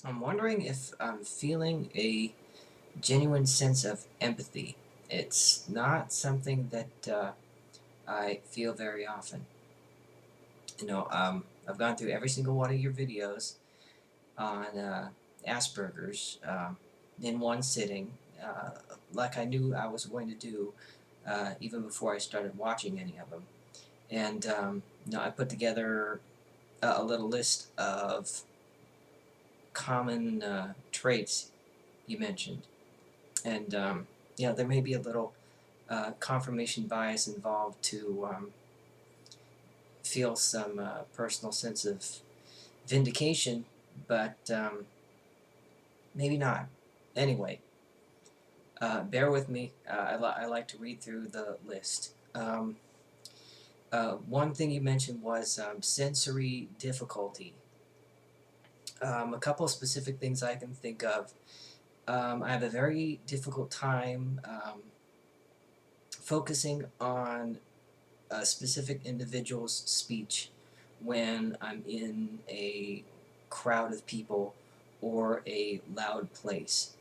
I'm wondering if I'm feeling a genuine sense of empathy. It's not something that I feel very often. I've gone through every single one of your videos on Aspergers in one sitting, uh, like I knew I was going to do even before I started watching any of them. And I put together a little list of common traits you mentioned. And there may be a little confirmation bias involved to feel some personal sense of vindication, but maybe not. Anyway, bear with me. I like to read through the list. One thing you mentioned was sensory difficulty. A couple of specific things I can think of. I have a very difficult time focusing on a specific individual's speech when I'm in a crowd of people or a loud place.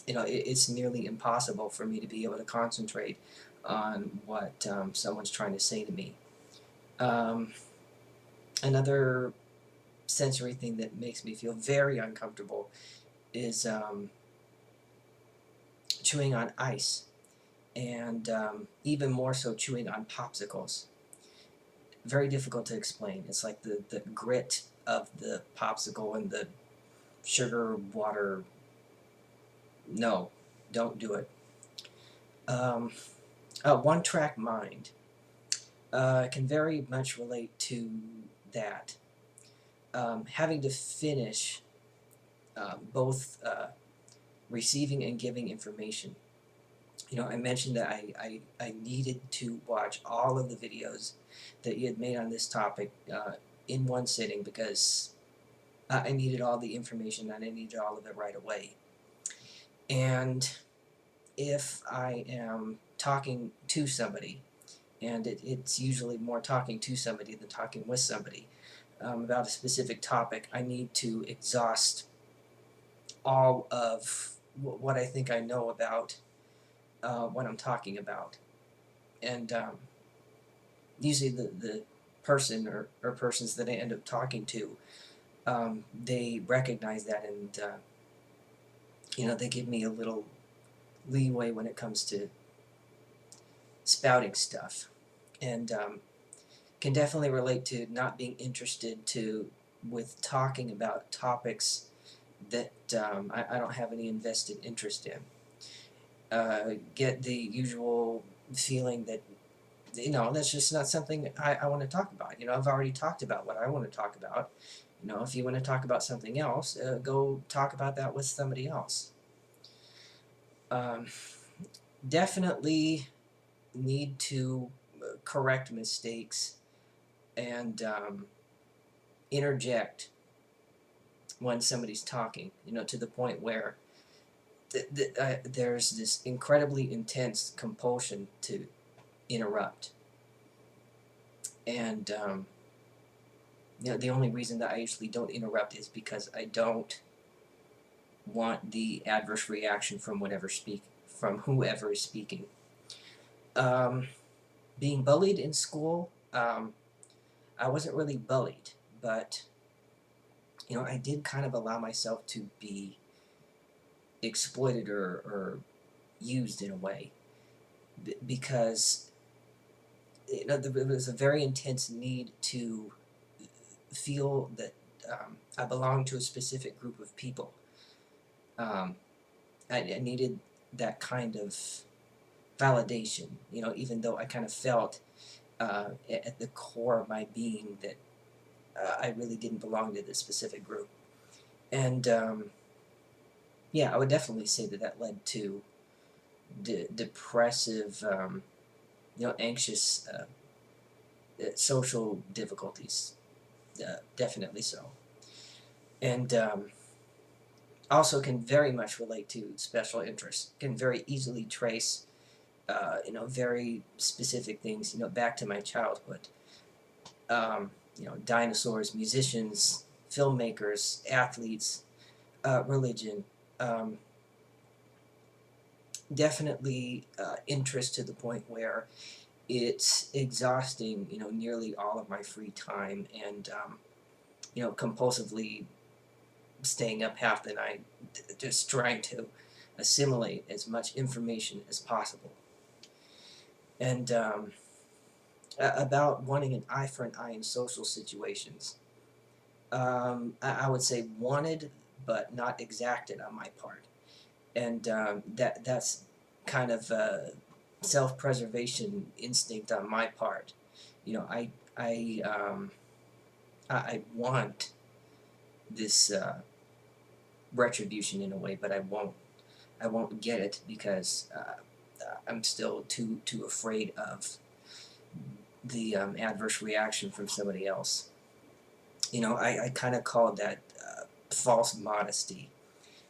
It's nearly impossible for me to be able to concentrate on what someone's trying to say to me. Um, Another sensory thing that makes me feel very uncomfortable is chewing on ice, and even more so chewing on popsicles. Very difficult to explain. It's like the grit of the popsicle and the sugar water. No, don't do it. Um, One track mind can very much relate to that. Having to finish both receiving and giving information. I mentioned that I needed to watch all of the videos that you had made on this topic in one sitting because I needed all the information and I needed all of it right away. And if I am talking to somebody, and it's usually more talking to somebody than talking with somebody about a specific topic, I need to exhaust all of what I think I know about what I'm talking about. And usually the person or persons that I end up talking to, they recognize that, and they give me a little leeway when it comes to spouting stuff. And can definitely relate to not being interested to with talking about topics that I don't have any invested interest in. Get the usual feeling that that's just not something I want to talk about. I've already talked about what I want to talk about. If you want to talk about something else, go talk about that with somebody else. Um, Definitely need to correct mistakes and interject when somebody's talking, to the point where there's this incredibly intense compulsion to interrupt. And the only reason that I usually don't interrupt is because I don't want the adverse reaction from whoever is speaking. Um, Being bullied in school, I wasn't really bullied, but I did kind of allow myself to be exploited or used in a way because there was a very intense need to feel that I belonged to a specific group of people. Um, I needed that kind of validation, even though I kind of felt at the core of my being that I really didn't belong to this specific group. And yeah, I would definitely say that led to depressive, anxious social difficulties. Definitely so. And also can very much relate to special interests. Can very easily trace, very specific things, back to my childhood. Dinosaurs, musicians, filmmakers, athletes, religion. Um, Definitely interest to the point where it's exhausting, nearly all of my free time, and compulsively staying up half the night, just trying to assimilate as much information as possible. And about wanting an eye for an eye in social situations, I would say wanted, but not exacted on my part, and that's kind of a self-preservation instinct on my part. I I want this retribution in a way, but I won't get it because I'm still too afraid of the adverse reaction from somebody else. I kind of call that false modesty.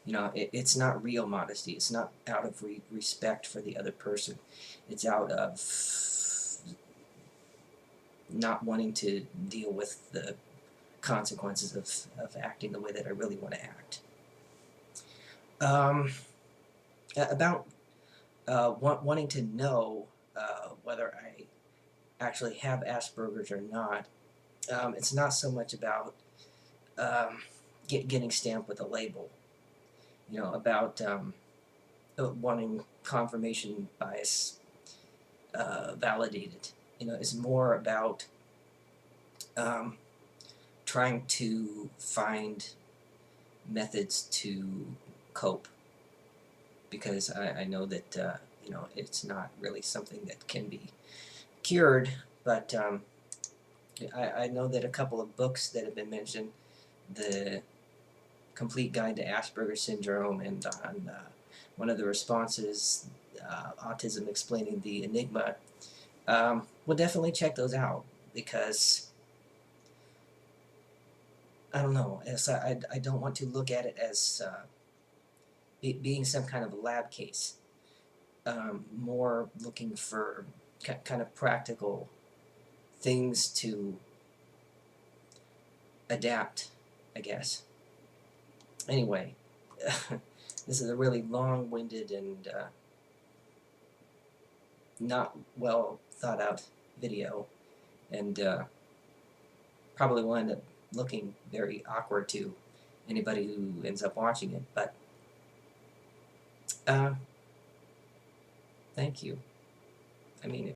It's not real modesty. It's not out of respect for the other person. It's out of not wanting to deal with the consequences of acting the way that I really want to act. Um, about wanting to know whether I actually have Asperger's or not, it's not so much about um, getting stamped with a label, about wanting confirmation bias validated. It's more about um, trying to find methods to cope, because I know that it's not really something that can be cured, but I know that a couple of books that have been mentioned, the Complete Guide to Asperger's Syndrome, and on one of the responses, Autism Explaining the Enigma, we'll definitely check those out, because I don't know, I don't want to look at it as being some kind of lab case. More looking for kind of practical things to adapt, I guess. Anyway, this is a really long-winded and not well thought out video, and probably will end up looking very awkward to anybody who ends up watching it, but uh, thank you. I mean,